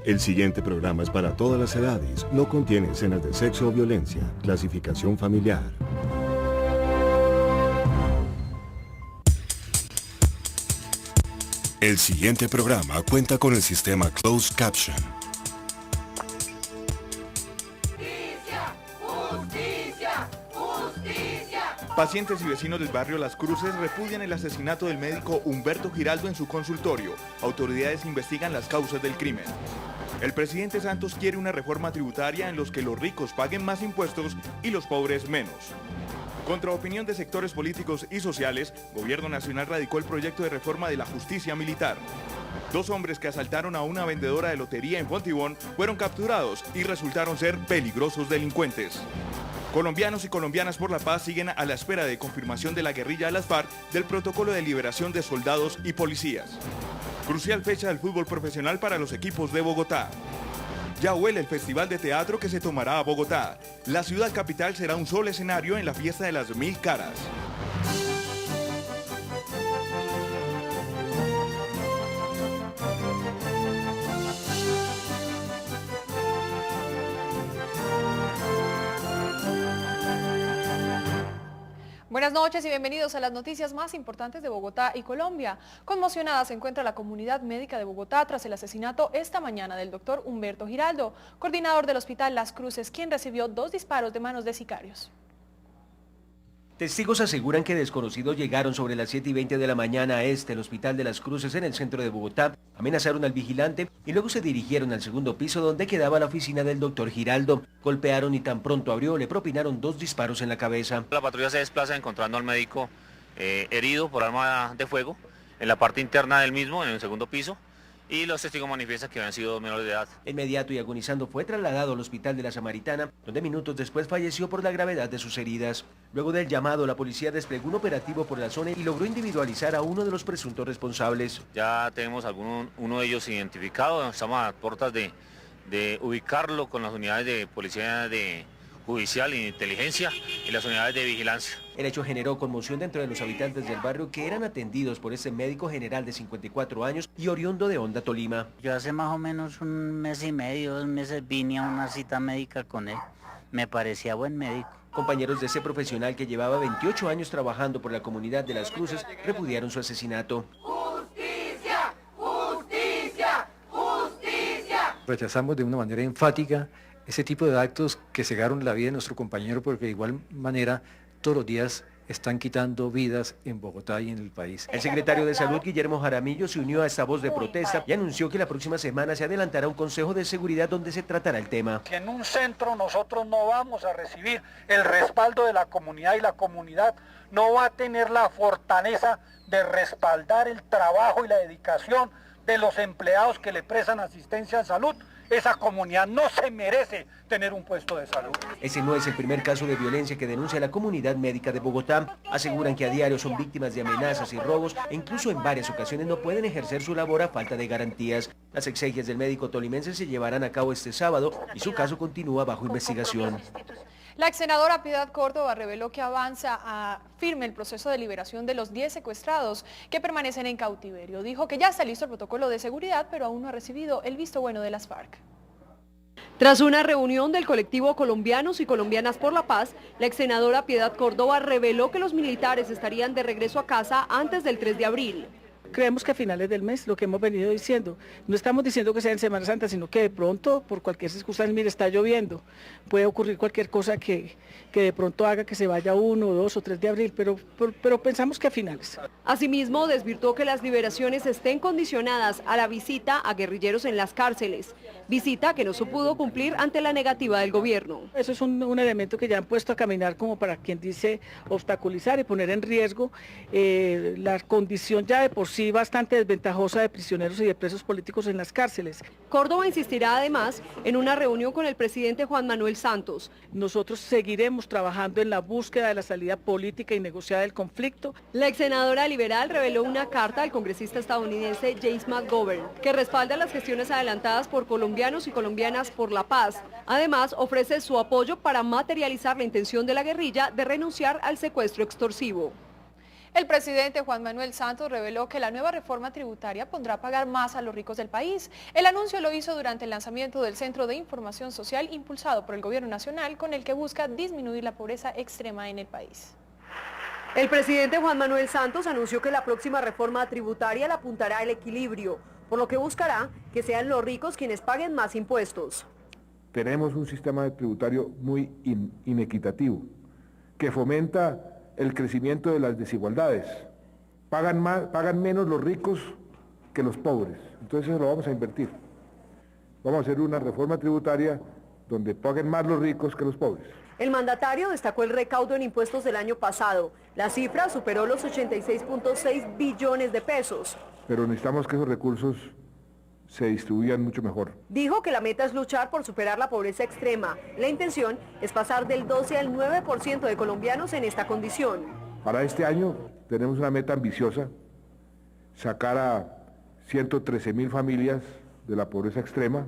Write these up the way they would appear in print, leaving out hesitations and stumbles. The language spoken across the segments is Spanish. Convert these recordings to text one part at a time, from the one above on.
El siguiente programa es para todas las edades. No contiene escenas de sexo o violencia. Clasificación familiar. El siguiente programa cuenta con el sistema Closed Caption. Pacientes y vecinos del barrio Las Cruces repudian el asesinato del médico Humberto Giraldo en su consultorio. Autoridades investigan las causas del crimen. El presidente Santos quiere una reforma tributaria en los que los ricos paguen más impuestos y los pobres menos. Contra opinión de sectores políticos y sociales, Gobierno Nacional radicó el proyecto de reforma de la justicia militar. 2 hombres que asaltaron a una vendedora de lotería en Fontibón fueron capturados y resultaron ser peligrosos delincuentes. Colombianos y colombianas por la paz siguen a la espera de confirmación de la guerrilla de las FARC del protocolo de liberación de soldados y policías. Crucial fecha del fútbol profesional para los equipos de Bogotá. Ya huele el festival de teatro que se tomará a Bogotá. La ciudad capital será un solo escenario en la fiesta de las 1000 caras. Buenas noches y bienvenidos a las noticias más importantes de Bogotá y Colombia. Conmocionada se encuentra la comunidad médica de Bogotá tras el asesinato esta mañana del doctor Humberto Giraldo, coordinador del Hospital Las Cruces, quien recibió 2 disparos de manos de sicarios. Testigos aseguran que desconocidos llegaron sobre las 7:20 de la mañana a el Hospital de Las Cruces en el centro de Bogotá, amenazaron al vigilante y luego se dirigieron al segundo piso donde quedaba la oficina del doctor Giraldo. Golpearon y tan pronto abrió, le propinaron 2 disparos en la cabeza. La patrulla se desplaza encontrando al médico herido por arma de fuego en la parte interna del mismo, en el segundo piso. Y los testigos manifiestan que habían sido menores de edad. Inmediato y agonizando fue trasladado al hospital de la Samaritana, donde minutos después falleció por la gravedad de sus heridas. Luego del llamado, la policía desplegó un operativo por la zona y logró individualizar a uno de los presuntos responsables. Ya tenemos uno de ellos identificado, estamos a puertas de ubicarlo con las unidades de policía judicial y de inteligencia y las unidades de vigilancia. El hecho generó conmoción dentro de los habitantes del barrio que eran atendidos por ese médico general de 54 años y oriundo de Honda, Tolima. Yo hace más o menos 1 mes y medio, 2 meses vine a una cita médica con él. Me parecía buen médico. Compañeros de ese profesional que llevaba 28 años trabajando por la comunidad de Las Cruces repudiaron su asesinato. ¡Justicia! ¡Justicia! ¡Justicia! Rechazamos de una manera enfática ese tipo de actos que cegaron la vida de nuestro compañero, porque de igual manera todos los días están quitando vidas en Bogotá y en el país. El secretario de Salud, Guillermo Jaramillo, se unió a esta voz de protesta y anunció que la próxima semana se adelantará un consejo de seguridad donde se tratará el tema. Que en un centro nosotros no vamos a recibir el respaldo de la comunidad y la comunidad no va a tener la fortaleza de respaldar el trabajo y la dedicación de los empleados que le prestan asistencia en salud. Esa comunidad no se merece tener un puesto de salud. Ese no es el primer caso de violencia que denuncia la comunidad médica de Bogotá. Aseguran que a diario son víctimas de amenazas y robos e incluso en varias ocasiones no pueden ejercer su labor a falta de garantías. Las exegias del médico tolimense se llevarán a cabo este sábado y su caso continúa bajo investigación. La ex senadora Piedad Córdoba reveló que avanza a firme el proceso de liberación de los 10 secuestrados que permanecen en cautiverio. Dijo que ya está listo el protocolo de seguridad, pero aún no ha recibido el visto bueno de las FARC. Tras una reunión del colectivo Colombianos y Colombianas por la Paz, la ex senadora Piedad Córdoba reveló que los militares estarían de regreso a casa antes del 3 de abril. Creemos que a finales del mes, lo que hemos venido diciendo, no estamos diciendo que sea en Semana Santa, sino que de pronto, por cualquier circunstancia, mire, está lloviendo, puede ocurrir cualquier cosa que de pronto haga que se vaya 1, 2 o 3 de abril, pero pensamos que a finales. Asimismo, desvirtuó que las liberaciones estén condicionadas a la visita a guerrilleros en las cárceles, visita que no se pudo cumplir ante la negativa del gobierno. Eso es un elemento que ya han puesto a caminar como para quien dice obstaculizar y poner en riesgo la condición ya de por sí bastante desventajosa de prisioneros y de presos políticos en las cárceles. Córdoba insistirá además en una reunión con el presidente Juan Manuel Santos. Nosotros seguiremos trabajando en la búsqueda de la salida política y negociada del conflicto. La ex senadora liberal reveló una carta al congresista estadounidense James McGovern, que respalda las gestiones adelantadas por Colombianos y Colombianas por la Paz. Además, ofrece su apoyo para materializar la intención de la guerrilla de renunciar al secuestro extorsivo. El presidente Juan Manuel Santos reveló que la nueva reforma tributaria pondrá a pagar más a los ricos del país. El anuncio lo hizo durante el lanzamiento del Centro de Información Social impulsado por el Gobierno Nacional, con el que busca disminuir la pobreza extrema en el país. El presidente Juan Manuel Santos anunció que la próxima reforma tributaria la apuntará al equilibrio, por lo que buscará que sean los ricos quienes paguen más impuestos. Tenemos un sistema tributario muy inequitativo, que fomenta el crecimiento de las desigualdades. Pagan menos los ricos que los pobres. Entonces eso lo vamos a invertir. Vamos a hacer una reforma tributaria donde paguen más los ricos que los pobres. El mandatario destacó el recaudo en impuestos del año pasado. La cifra superó los 86.6 billones de pesos. Pero necesitamos que esos recursos se distribuyan mucho mejor. Dijo que la meta es luchar por superar la pobreza extrema. La intención es pasar del 12 al 9% de colombianos en esta condición. Para este año tenemos una meta ambiciosa, sacar a 113.000 familias de la pobreza extrema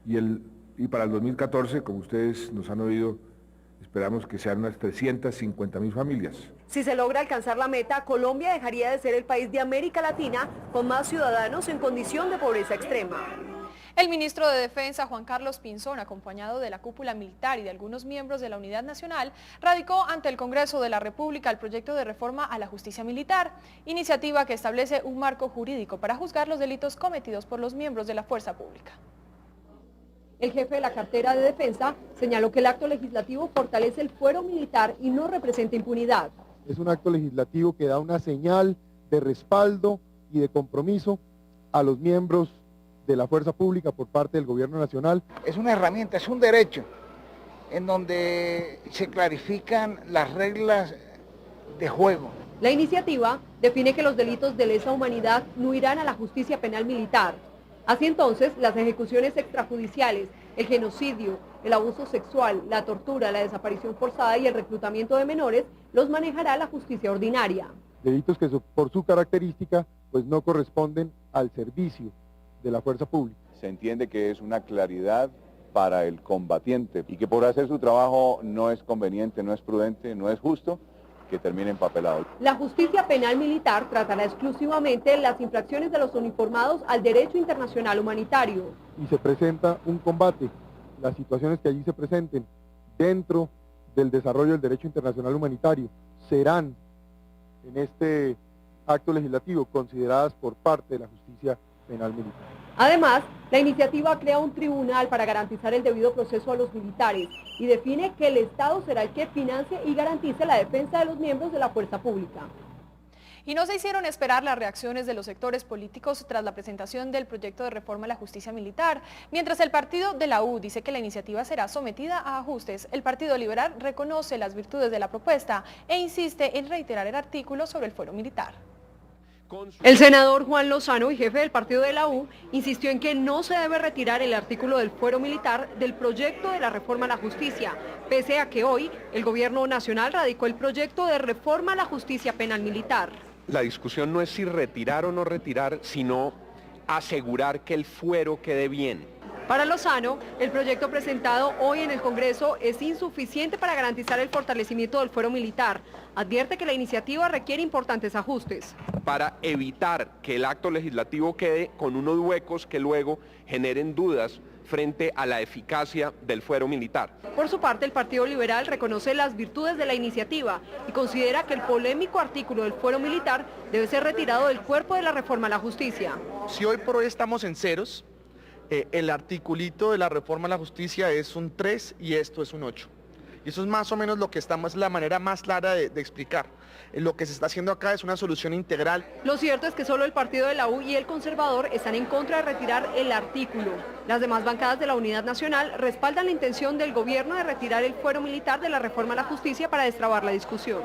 y para el 2014, como ustedes nos han oído, esperamos que sean unas 350.000 familias. Si se logra alcanzar la meta, Colombia dejaría de ser el país de América Latina con más ciudadanos en condición de pobreza extrema. El ministro de Defensa, Juan Carlos Pinzón, acompañado de la cúpula militar y de algunos miembros de la Unidad Nacional, radicó ante el Congreso de la República el proyecto de reforma a la justicia militar, iniciativa que establece un marco jurídico para juzgar los delitos cometidos por los miembros de la fuerza pública. El jefe de la cartera de Defensa señaló que el acto legislativo fortalece el fuero militar y no representa impunidad. Es un acto legislativo que da una señal de respaldo y de compromiso a los miembros de la fuerza pública por parte del Gobierno Nacional. Es una herramienta, es un derecho en donde se clarifican las reglas de juego. La iniciativa define que los delitos de lesa humanidad no irán a la justicia penal militar. Así entonces, las ejecuciones extrajudiciales, el genocidio, el abuso sexual, la tortura, la desaparición forzada y el reclutamiento de menores los manejará la justicia ordinaria. Delitos que por su característica pues no corresponden al servicio de la fuerza pública. Se entiende que es una claridad para el combatiente y que por hacer su trabajo no es conveniente, no es prudente, no es justo que termine empapelado. La justicia penal militar tratará exclusivamente las infracciones de los uniformados al derecho internacional humanitario. Y se presenta un combate, las situaciones que allí se presenten dentro del desarrollo del derecho internacional humanitario serán en este acto legislativo consideradas por parte de la justicia penal militar. Además, la iniciativa crea un tribunal para garantizar el debido proceso a los militares y define que el Estado será el que financie y garantice la defensa de los miembros de la fuerza pública. Y no se hicieron esperar las reacciones de los sectores políticos tras la presentación del proyecto de reforma a la justicia militar. Mientras el partido de la U dice que la iniciativa será sometida a ajustes, el Partido Liberal reconoce las virtudes de la propuesta e insiste en reiterar el artículo sobre el fuero militar. El senador Juan Lozano, y jefe del partido de la U, insistió en que no se debe retirar el artículo del fuero militar del proyecto de la reforma a la justicia, pese a que hoy el gobierno nacional radicó el proyecto de reforma a la justicia penal militar. La discusión no es si retirar o no retirar, sino asegurar que el fuero quede bien. Para Lozano, el proyecto presentado hoy en el Congreso es insuficiente para garantizar el fortalecimiento del fuero militar. Advierte que la iniciativa requiere importantes ajustes. Para evitar que el acto legislativo quede con unos huecos que luego generen dudas frente a la eficacia del fuero militar. Por su parte, el Partido Liberal reconoce las virtudes de la iniciativa y considera que el polémico artículo del fuero militar debe ser retirado del cuerpo de la reforma a la justicia. Si hoy por hoy estamos en ceros, el articulito de la reforma a la justicia es un 3 y esto es un 8. Y eso es más o menos lo que estamos, la manera más clara de explicar. Lo que se está haciendo acá es una solución integral. Lo cierto es que solo el partido de la U y el conservador están en contra de retirar el artículo. Las demás bancadas de la Unidad Nacional respaldan la intención del gobierno de retirar el fuero militar de la reforma a la justicia para destrabar la discusión.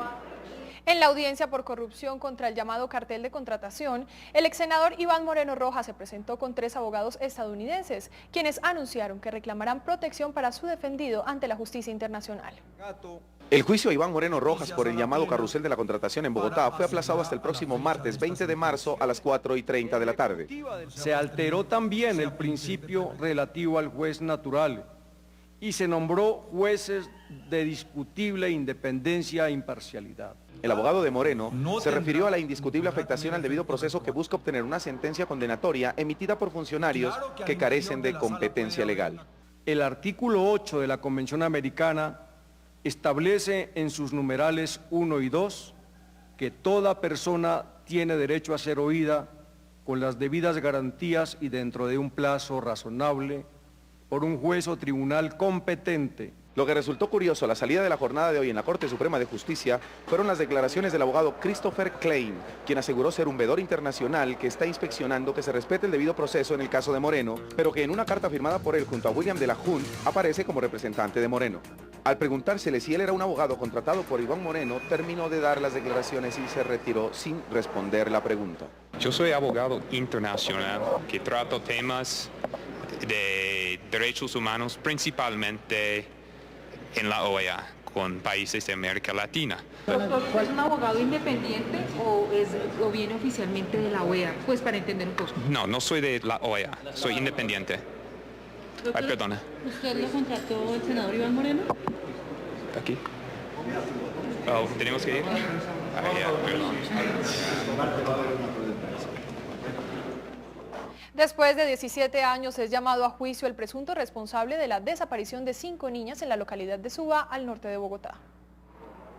En la audiencia por corrupción contra el llamado cartel de contratación, el ex senador Iván Moreno Rojas se presentó con 3 abogados estadounidenses, quienes anunciaron que reclamarán protección para su defendido ante la justicia internacional. El juicio a Iván Moreno Rojas por el llamado carrusel de la contratación en Bogotá fue aplazado hasta el próximo martes 20 de marzo a las 4:30 de la tarde. Se alteró también el principio relativo al juez natural y se nombró jueces de discutible independencia e imparcialidad. El abogado de Moreno se refirió a la indiscutible afectación al debido proceso que busca obtener una sentencia condenatoria emitida por funcionarios que carecen de competencia legal. El artículo 8 de la Convención Americana establece en sus numerales 1 y 2 que toda persona tiene derecho a ser oída con las debidas garantías y dentro de un plazo razonable por un juez o tribunal competente. Lo que resultó curioso a la salida de la jornada de hoy en la Corte Suprema de Justicia fueron las declaraciones del abogado Christopher Klein, quien aseguró ser un vedor internacional que está inspeccionando que se respete el debido proceso en el caso de Moreno, pero que en una carta firmada por él junto a William de la Hunt aparece como representante de Moreno. Al preguntársele si él era un abogado contratado por Iván Moreno, terminó de dar las declaraciones y se retiró sin responder la pregunta. Yo soy abogado internacional que trato temas de derechos humanos principalmente en la OEA, con países de América Latina. Doctor, ¿es un abogado independiente o viene oficialmente de la OEA? Pues para entender un poco. No, no soy de la OEA, soy independiente. Doctor, ay, perdona. ¿Usted lo contrató el senador Iván Moreno? Aquí. Oh, ¿tenemos que ir? Perdón. Después de 17 años es llamado a juicio el presunto responsable de la desaparición de 5 niñas en la localidad de Suba, al norte de Bogotá.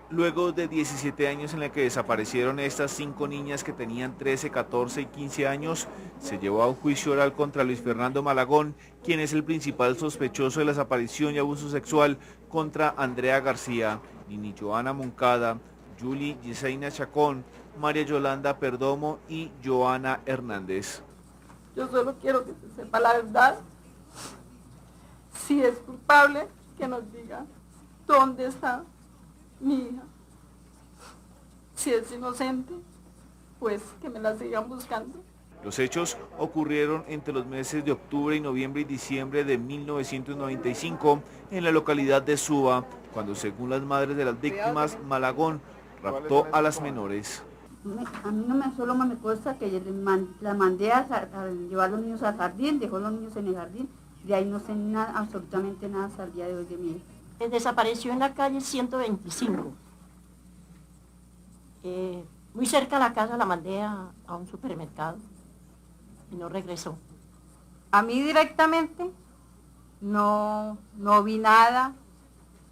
Luego de 17 años en la que desaparecieron estas 5 niñas que tenían 13, 14 y 15 años, se llevó a un juicio oral contra Luis Fernando Malagón, quien es el principal sospechoso de la desaparición y abuso sexual contra Andrea García, Nini Joana Moncada, Julie Giseina Chacón, María Yolanda Perdomo y Joana Hernández. Yo solo quiero que se sepa la verdad. Si es culpable, que nos diga dónde está mi hija. Si es inocente, pues que me la sigan buscando. Los hechos ocurrieron entre los meses de octubre y noviembre y diciembre de 1995 en la localidad de Suba, cuando según las madres de las víctimas, Malagón raptó a las menores. A mí solo me consta que la mandé a llevar a los niños al jardín, dejó a los niños en el jardín, de ahí no sé nada, absolutamente nada hasta el día de hoy de mi hija. Desapareció en la calle 125. Muy cerca de la casa la mandé a un supermercado y no regresó. A mí directamente no vi nada,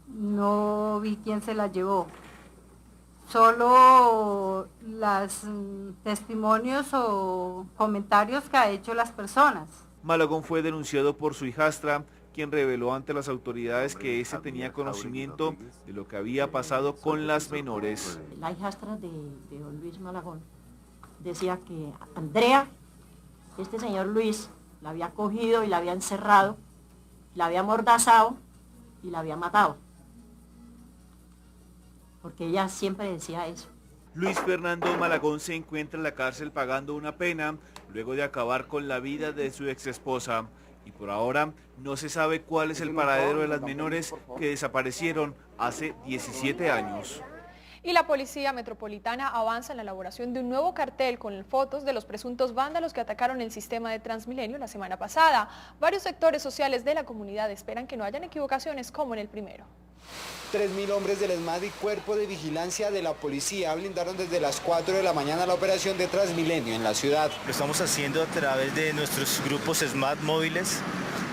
no vi quién se la llevó. Solo los testimonios o comentarios que ha hecho las personas. Malagón fue denunciado por su hijastra, quien reveló ante las autoridades que ese tenía conocimiento de lo que había pasado con las menores. La hijastra de don Luis Malagón decía que Andrea, este señor Luis, la había cogido y la había encerrado, la había amordazado y la había matado. Porque ella siempre decía eso. Luis Fernando Malagón se encuentra en la cárcel pagando una pena luego de acabar con la vida de su exesposa. Y por ahora no se sabe cuál es el paradero de las menores que desaparecieron hace 17 años. Y la Policía Metropolitana avanza en la elaboración de un nuevo cartel con fotos de los presuntos vándalos que atacaron el sistema de Transmilenio la semana pasada. Varios sectores sociales de la comunidad esperan que no hayan equivocaciones como en el primero. 3.000 hombres del ESMAD y Cuerpo de Vigilancia de la Policía blindaron desde las 4 de la mañana la operación de Transmilenio en la ciudad. Lo estamos haciendo a través de nuestros grupos ESMAD móviles,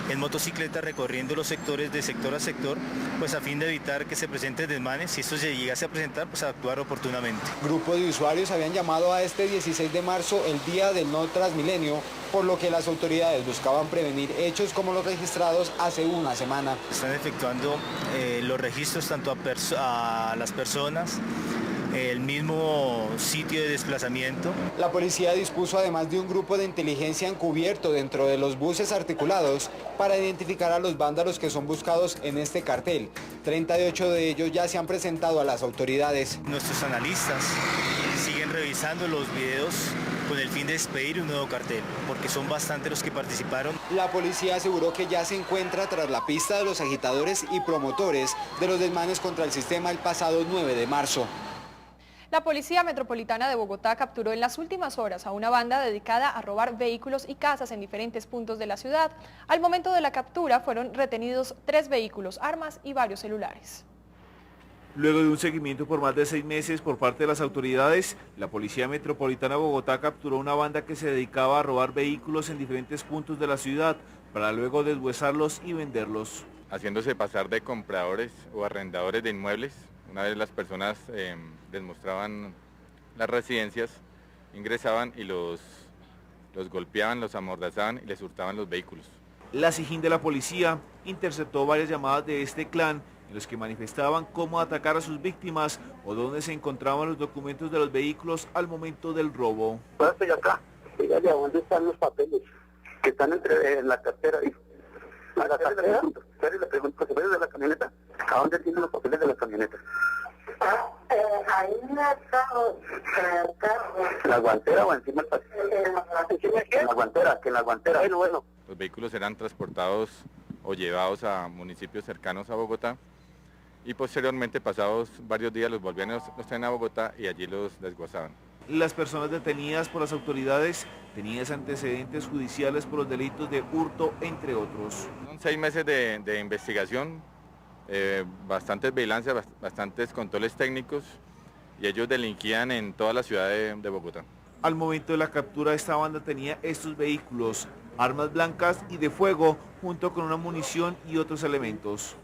en motocicleta, recorriendo los sectores de sector a sector, pues a fin de evitar que se presenten desmanes. Si esto se llegase a presentar, pues a actuar oportunamente. Grupos de usuarios habían llamado a este 16 de marzo el día del no Transmilenio, por lo que las autoridades buscaban prevenir hechos como los registrados hace una semana. Están efectuando los registros tanto a las personas, el mismo sitio de desplazamiento. La policía dispuso además de un grupo de inteligencia encubierto dentro de los buses articulados para identificar a los vándalos que son buscados en este cartel. 38 de ellos ya se han presentado a las autoridades. Nuestros analistas siguen revisando los videos con el fin de expedir un nuevo cartel, porque son bastantes los que participaron. La policía aseguró que ya se encuentra tras la pista de los agitadores y promotores de los desmanes contra el sistema el pasado 9 de marzo. La Policía Metropolitana de Bogotá capturó en las últimas horas a una banda dedicada a robar vehículos y casas en diferentes puntos de la ciudad. Al momento de la captura fueron retenidos 3 vehículos, armas y varios celulares. Luego de un seguimiento por más de 6 meses por parte de las autoridades, la Policía Metropolitana de Bogotá capturó una banda que se dedicaba a robar vehículos en diferentes puntos de la ciudad para luego deshuesarlos y venderlos. Haciéndose pasar de compradores o arrendadores de inmuebles. Una vez las personas les mostraban las residencias, ingresaban y los golpeaban, los amordazaban y les hurtaban los vehículos. La SIJIN de la policía interceptó varias llamadas de este clan en los que manifestaban cómo atacar a sus víctimas o dónde se encontraban los documentos de los vehículos al momento del robo. Estoy acá, dígale a dónde están los papeles que están en la cartera. ¿A la cartera? Le pregunto, ¿los papeles de la camioneta? ¿A dónde tienen los papeles de la camioneta? Ahí en el carro. ¿En la guantera o encima del patio? En la guantera, que en la guantera. Bueno. Los vehículos eran transportados o llevados a municipios cercanos a Bogotá y posteriormente, pasados varios días, los volvían los traían a Bogotá y allí los desguazaban. Las personas detenidas por las autoridades tenían antecedentes judiciales por los delitos de hurto, entre otros. Son 6 meses de investigación, bastantes vigilancias, bastantes controles técnicos y ellos delinquían en toda la ciudad de Bogotá. Al momento de la captura, esta banda tenía estos vehículos, armas blancas y de fuego, junto con una munición y otros elementos.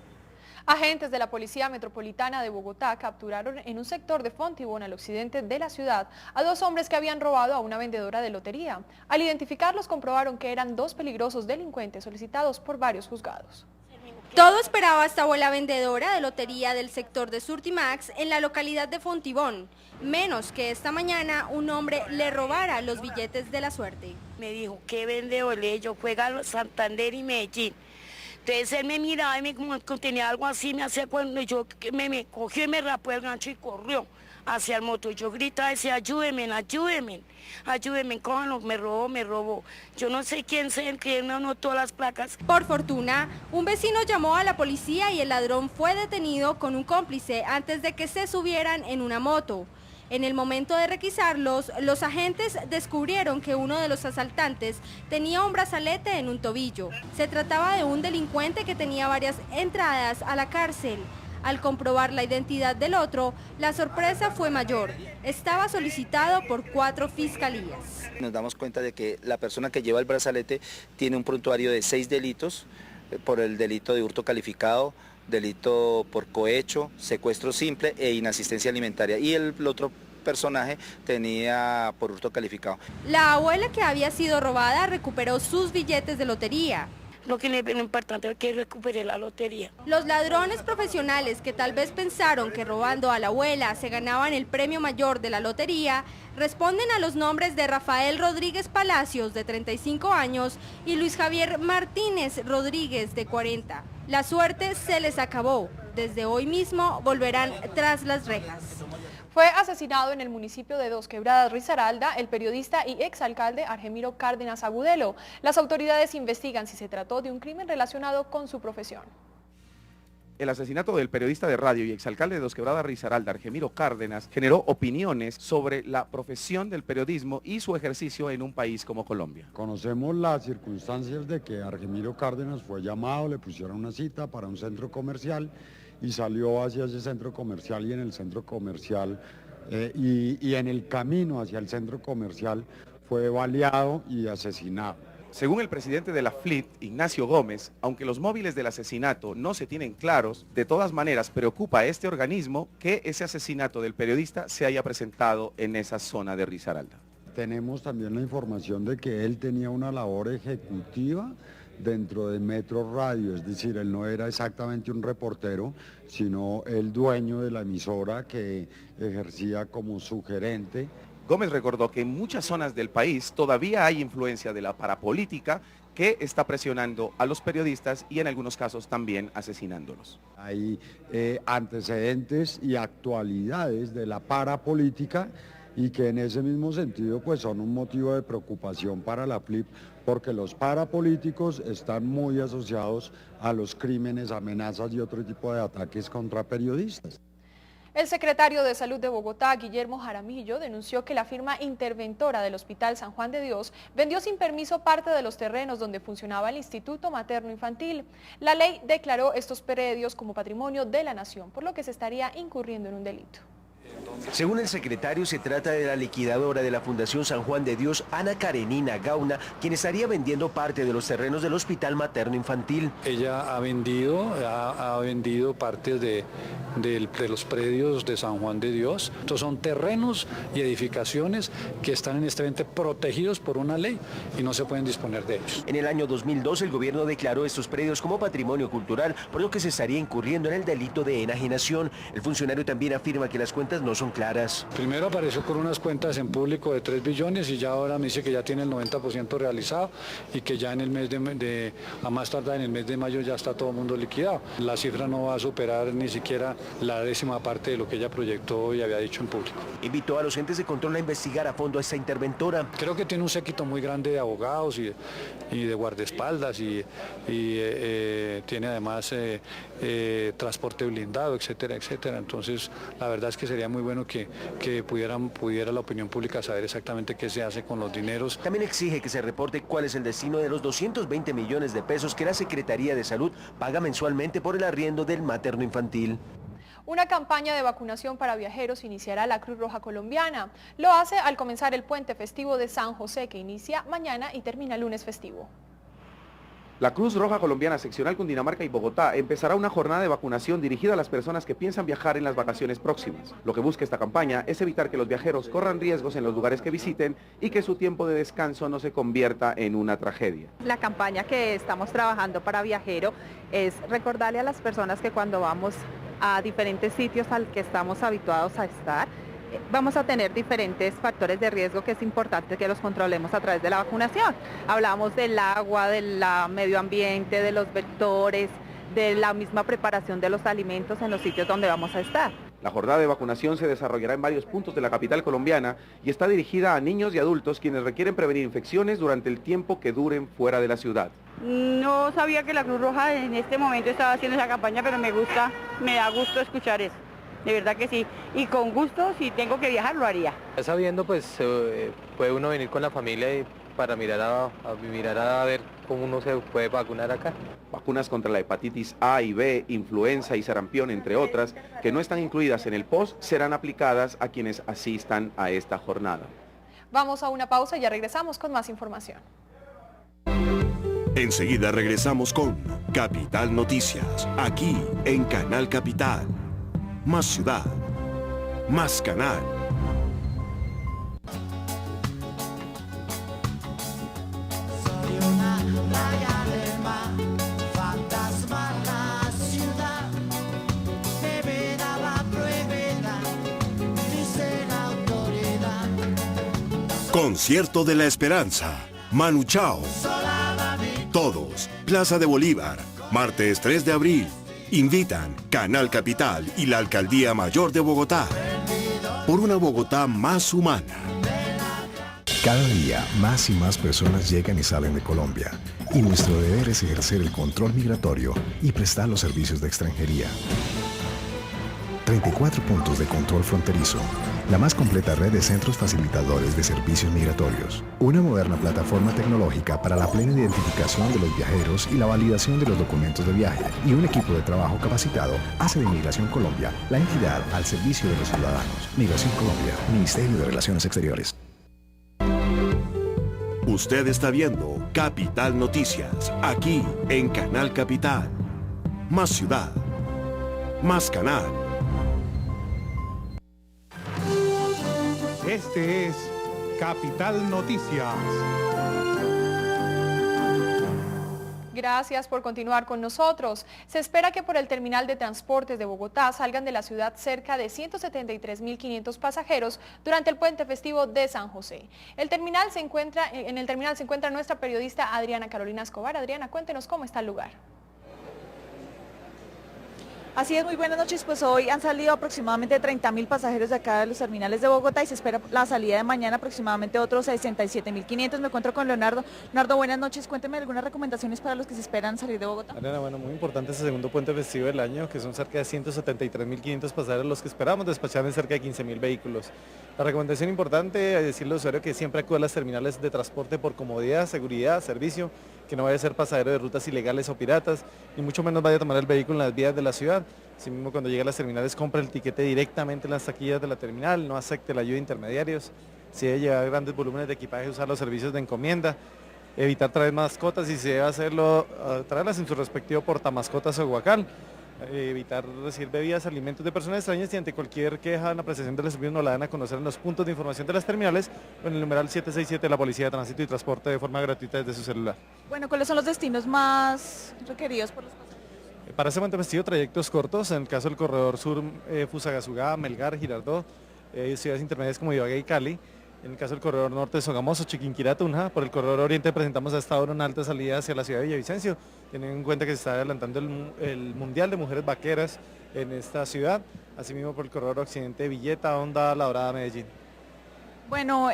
Agentes de la Policía Metropolitana de Bogotá capturaron en un sector de Fontibón, al occidente de la ciudad, a 2 hombres que habían robado a una vendedora de lotería. Al identificarlos, comprobaron que eran 2 peligrosos delincuentes solicitados por varios juzgados. Todo esperaba esta abuela vendedora de lotería del sector de Surtimax en la localidad de Fontibón, menos que esta mañana un hombre le robara los billetes de la suerte. Me dijo, ¿qué vende Olé? Yo juego Santander y Medellín. Entonces él me miraba y me como tenía algo así, me hacía cuando yo me cogió y me rapó el gancho y corrió hacia el moto. Yo gritaba y decía, ayúdenme, ayúdenme, ayúdenme, cójanlo, me robó. Yo no sé quién no anotó las placas. Por fortuna, un vecino llamó a la policía y el ladrón fue detenido con un cómplice antes de que se subieran en una moto. En el momento de requisarlos, los agentes descubrieron que uno de los asaltantes tenía un brazalete en un tobillo. Se trataba de un delincuente que tenía varias entradas a la cárcel. Al comprobar la identidad del otro, la sorpresa fue mayor. Estaba solicitado por 4 fiscalías. Nos damos cuenta de que la persona que lleva el brazalete tiene un prontuario de 6 delitos, por el delito de hurto calificado, delito por cohecho, secuestro simple e inasistencia alimentaria, y el otro personaje tenía por hurto calificado. La abuela que había sido robada recuperó sus billetes de lotería. Lo importante es que recupere la lotería. Los ladrones profesionales que tal vez pensaron que robando a la abuela se ganaban el premio mayor de la lotería, responden a los nombres de Rafael Rodríguez Palacios, de 35 años, y Luis Javier Martínez Rodríguez, de 40. La suerte se les acabó. Desde hoy mismo volverán tras las rejas. Fue asesinado en el municipio de Dos Quebradas, Risaralda, el periodista y exalcalde Argemiro Cárdenas Agudelo. Las autoridades investigan si se trató de un crimen relacionado con su profesión. El asesinato del periodista de radio y exalcalde de Dos Quebradas, Risaralda, Argemiro Cárdenas, generó opiniones sobre la profesión del periodismo y su ejercicio en un país como Colombia. Conocemos las circunstancias de que Argemiro Cárdenas fue llamado, le pusieron una cita para un centro comercial y salió hacia ese centro comercial, y en el centro comercial y en el camino hacia el centro comercial fue baleado y asesinado. Según el presidente de la FLIP, Ignacio Gómez, aunque los móviles del asesinato no se tienen claros, de todas maneras preocupa a este organismo que ese asesinato del periodista se haya presentado en esa zona de Risaralda. Tenemos también la información de que él tenía una labor ejecutiva dentro de Metro Radio, es decir, él no era exactamente un reportero, sino el dueño de la emisora que ejercía como su gerente. Gómez recordó que en muchas zonas del país todavía hay influencia de la parapolítica que está presionando a los periodistas y en algunos casos también asesinándolos. Hay antecedentes y actualidades de la parapolítica y que en ese mismo sentido pues son un motivo de preocupación para la FLIP, porque los parapolíticos están muy asociados a los crímenes, amenazas y otro tipo de ataques contra periodistas. El secretario de Salud de Bogotá, Guillermo Jaramillo, denunció que la firma interventora del Hospital San Juan de Dios vendió sin permiso parte de los terrenos donde funcionaba el Instituto Materno Infantil. La ley declaró estos predios como patrimonio de la nación, por lo que se estaría incurriendo en un delito. Según el secretario, se trata de la liquidadora de la Fundación San Juan de Dios, Ana Karenina Gauna, quien estaría vendiendo parte de los terrenos del Hospital Materno Infantil. Ella ha vendido partes de los predios de San Juan de Dios. Estos son terrenos y edificaciones que están en este ente protegidos por una ley y no se pueden disponer de ellos. En el año 2012 el gobierno declaró estos predios como patrimonio cultural, por lo que se estaría incurriendo en el delito de enajenación. El funcionario también afirma que las cuentas no son claras. Primero apareció con unas cuentas en público de 3 billones y ya ahora me dice que ya tiene el 90% realizado y que ya en el mes a más tardar en el mes de mayo ya está todo el mundo liquidado. La cifra no va a superar ni siquiera la 10ª parte de lo que ella proyectó y había dicho en público. Invitó a los entes de control a investigar a fondo a esta interventora. Creo que tiene un séquito muy grande de abogados y de guardaespaldas y tiene además transporte blindado, etcétera, etcétera. Entonces, la verdad es que sería muy bueno que pudiera la opinión pública saber exactamente qué se hace con los dineros. También exige que se reporte cuál es el destino de los 220 millones de pesos que la Secretaría de Salud paga mensualmente por el arriendo del materno infantil. Una campaña de vacunación para viajeros iniciará la Cruz Roja Colombiana. Lo hace al comenzar el puente festivo de San José, que inicia mañana y termina el lunes festivo. La Cruz Roja Colombiana Seccional Cundinamarca y Bogotá empezará una jornada de vacunación dirigida a las personas que piensan viajar en las vacaciones próximas. Lo que busca esta campaña es evitar que los viajeros corran riesgos en los lugares que visiten y que su tiempo de descanso no se convierta en una tragedia. La campaña que estamos trabajando para viajero es recordarle a las personas que cuando vamos a diferentes sitios al que estamos habituados a estar, vamos a tener diferentes factores de riesgo que es importante que los controlemos a través de la vacunación. Hablamos del agua, del medio ambiente, de los vectores, de la misma preparación de los alimentos en los sitios donde vamos a estar. La jornada de vacunación se desarrollará en varios puntos de la capital colombiana y está dirigida a niños y adultos quienes requieren prevenir infecciones durante el tiempo que duren fuera de la ciudad. No sabía que la Cruz Roja en este momento estaba haciendo esa campaña, pero me da gusto escuchar eso. De verdad que sí, y con gusto, si tengo que viajar, lo haría. Sabiendo, pues, puede uno venir con la familia y para mirar a ver cómo uno se puede vacunar acá. Vacunas contra la hepatitis A y B, influenza y sarampión, entre otras, que no están incluidas en el POS, serán aplicadas a quienes asistan a esta jornada. Vamos a una pausa y ya regresamos con más información. Enseguida regresamos con Capital Noticias, aquí en Canal Capital. Más ciudad, más canal. Soy una playa del mar, fantasma la ciudad. Bebeda va prohibida, dice la autoridad. Concierto de la Esperanza, Manu Chao. Todos, Plaza de Bolívar, martes 3 de abril. Invitan Canal Capital y la Alcaldía Mayor de Bogotá. Por una Bogotá más humana. Cada día, más y más personas llegan y salen de Colombia. Y nuestro deber es ejercer el control migratorio y prestar los servicios de extranjería. 34 puntos de control fronterizo. La más completa red de centros facilitadores de servicios migratorios. Una moderna plataforma tecnológica para la plena identificación de los viajeros y la validación de los documentos de viaje. Y un equipo de trabajo capacitado hace de Migración Colombia la entidad al servicio de los ciudadanos. Migración Colombia, Ministerio de Relaciones Exteriores. Usted está viendo Capital Noticias, aquí en Canal Capital. Más ciudad, más canal. Este es Capital Noticias. Gracias por continuar con nosotros. Se espera que por el terminal de transportes de Bogotá salgan de la ciudad cerca de 173.500 pasajeros durante el puente festivo de San José. En el terminal se encuentra nuestra periodista Adriana Carolina Escobar. Adriana, cuéntenos cómo está el lugar. Así es, muy buenas noches. Pues hoy han salido aproximadamente 30.000 pasajeros de acá de los terminales de Bogotá y se espera la salida de mañana aproximadamente otros 67.500. Me encuentro con Leonardo. Leonardo, buenas noches. Cuénteme algunas recomendaciones para los que se esperan salir de Bogotá. Ariana, bueno, muy importante este segundo puente festivo del año, que son cerca de 173.500 pasajeros los que esperamos despachar en cerca de 15.000 vehículos. La recomendación importante es decirle al usuario que siempre acude a las terminales de transporte por comodidad, seguridad, servicio, que no vaya a ser pasajero de rutas ilegales o piratas, y mucho menos vaya a tomar el vehículo en las vías de la ciudad. Asimismo, cuando llegue a las terminales, compre el tiquete directamente en las taquillas de la terminal, no acepte la ayuda de intermediarios. Si debe llevar grandes volúmenes de equipaje, usar los servicios de encomienda, evitar traer mascotas y si debe hacerlo, traerlas en su respectivo portamascotas o guacal. Evitar recibir bebidas, alimentos de personas extrañas y ante cualquier queja en la apreciación de los servicios nos la dan a conocer en los puntos de información de las terminales o en el numeral 767 de la Policía de Tránsito y Transporte de forma gratuita desde su celular. Bueno, ¿cuáles son los destinos más requeridos por los pasajeros? Para ese puente festivo, trayectos cortos, en el caso del corredor sur, Fusagasugá, Melgar, Girardot, ciudades intermedias como Ibagué y Cali. En el caso del corredor norte, Sogamoso, Chiquinquirá, Tunja. Por el corredor oriente presentamos a esta hora una alta salida hacia la ciudad de Villavicencio, teniendo en cuenta que se está adelantando el Mundial de Mujeres Vaqueras en esta ciudad. Asimismo por el corredor occidente, Villeta, Honda, La Dorada, Medellín. Bueno,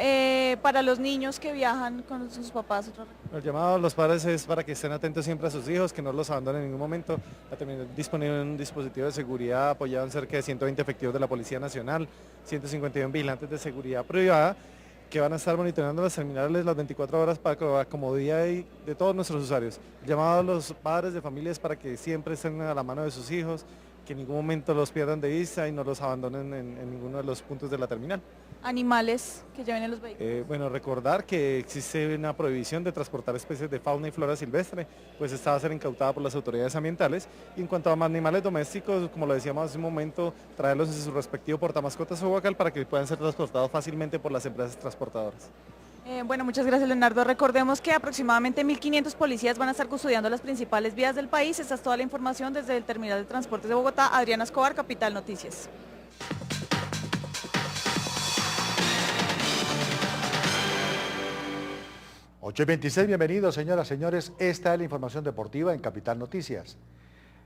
para los niños que viajan con sus papás. El llamado a los padres es para que estén atentos siempre a sus hijos, que no los abandonen en ningún momento. También disponible un dispositivo de seguridad apoyado en cerca de 120 efectivos de la Policía Nacional, 151 vigilantes de seguridad privada, que van a estar monitoreando las terminales las 24 horas para la comodidad de todos nuestros usuarios. El llamado a los padres de familias para que siempre estén a la mano de sus hijos, que en ningún momento los pierdan de vista y no los abandonen en ninguno de los puntos de la terminal. Animales que lleven en los vehículos. Bueno, recordar que existe una prohibición de transportar especies de fauna y flora silvestre, pues esta va a ser incautada por las autoridades ambientales. Y en cuanto a animales domésticos, como lo decíamos hace un momento, traerlos en su respectivo portamascotas o guacal para que puedan ser transportados fácilmente por las empresas transportadoras. Bueno, muchas gracias, Leonardo. Recordemos que aproximadamente 1.500 policías van a estar custodiando las principales vías del país. Esta es toda la información desde el Terminal de Transportes de Bogotá. Adriana Escobar, Capital Noticias. Ocho y 26, bienvenidos señoras, señores. Esta es la información deportiva en Capital Noticias.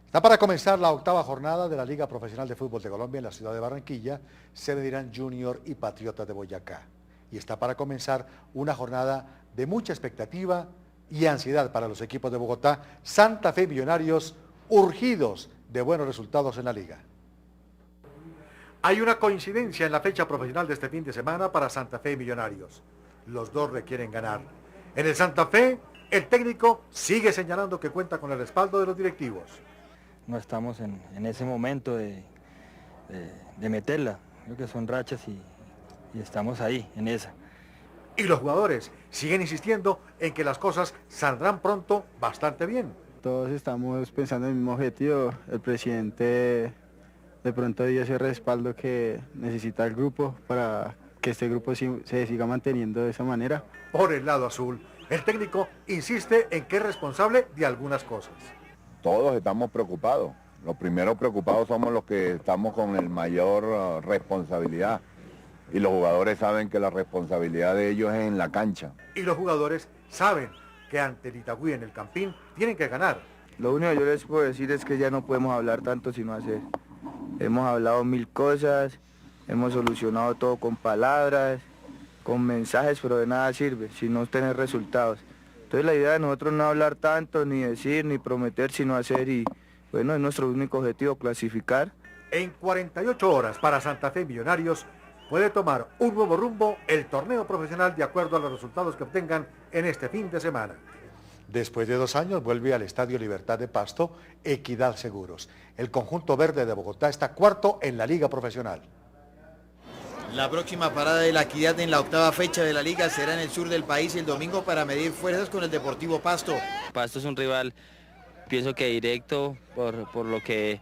Está para comenzar la octava jornada de la Liga Profesional de Fútbol de Colombia en la ciudad de Barranquilla. Se medirán Junior y Patriotas de Boyacá. Y está para comenzar una jornada de mucha expectativa y ansiedad para los equipos de Bogotá. Santa Fe y Millonarios urgidos de buenos resultados en la liga. Hay una coincidencia en la fecha profesional de este fin de semana para Santa Fe y Millonarios. Los dos requieren ganar. En el Santa Fe, el técnico sigue señalando que cuenta con el respaldo de los directivos. No estamos en ese momento de meterla. Creo que son rachas y estamos ahí, en esa. Y los jugadores siguen insistiendo en que las cosas saldrán pronto bastante bien. Todos estamos pensando en el mismo objetivo. El presidente de pronto dio ese respaldo que necesita el grupo para que este grupo se siga manteniendo de esa manera. Por el lado azul, el técnico insiste en que es responsable de algunas cosas. Todos estamos preocupados. Los primeros preocupados somos los que estamos con el mayor responsabilidad. Y los jugadores saben que la responsabilidad de ellos es en la cancha. Y los jugadores saben que ante el Itagüí en el Campín tienen que ganar. Lo único que yo les puedo decir es que ya no podemos hablar tanto sino hacer. Hemos hablado 1000 cosas, hemos solucionado todo con palabras, con mensajes, pero de nada sirve si no tener resultados. Entonces la idea de nosotros no hablar tanto, ni decir, ni prometer, sino hacer y bueno, es nuestro único objetivo, clasificar. En 48 horas para Santa Fe Millonarios puede tomar un nuevo rumbo el torneo profesional de acuerdo a los resultados que obtengan en este fin de semana. Después de 2 años vuelve al Estadio Libertad de Pasto Equidad Seguros. El conjunto verde de Bogotá está cuarto en la Liga Profesional. La próxima parada de la Equidad en la octava fecha de la Liga será en el sur del país el domingo para medir fuerzas con el Deportivo Pasto. Pasto es un rival, pienso que directo, por lo que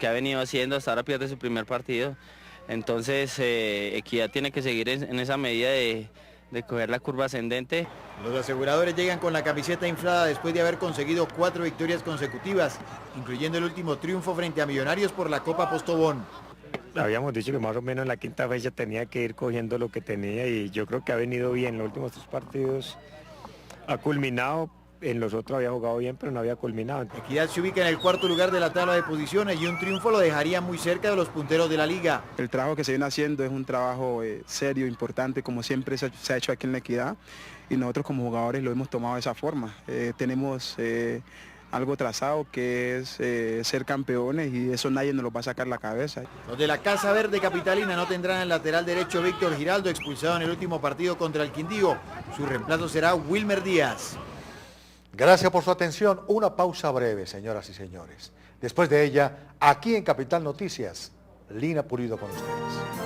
ha venido haciendo. Hasta ahora pierde su primer partido. Entonces Equidad tiene que seguir en esa medida de coger la curva ascendente. Los aseguradores llegan con la camiseta inflada después de haber conseguido 4 victorias consecutivas, incluyendo el último triunfo frente a Millonarios por la Copa Postobón. Habíamos dicho que más o menos en la quinta fecha tenía que ir cogiendo lo que tenía y yo creo que ha venido bien. Los últimos 3 partidos ha culminado En los otros había jugado bien, pero no había culminado. Equidad se ubica en el cuarto lugar de la tabla de posiciones y un triunfo lo dejaría muy cerca de los punteros de la liga. El trabajo que se viene haciendo es un trabajo serio, importante, como siempre se ha hecho aquí en la Equidad, y nosotros como jugadores lo hemos tomado de esa forma. Tenemos algo trazado que es ser campeones y eso nadie nos lo va a sacar la cabeza. Los de la Casa Verde capitalina no tendrán el lateral derecho Víctor Giraldo, expulsado en el último partido contra el Quindío. Su reemplazo será Wilmer Díaz. Gracias por su atención. Una pausa breve, señoras y señores. Después de ella, aquí en Capital Noticias, Lina Pulido con ustedes.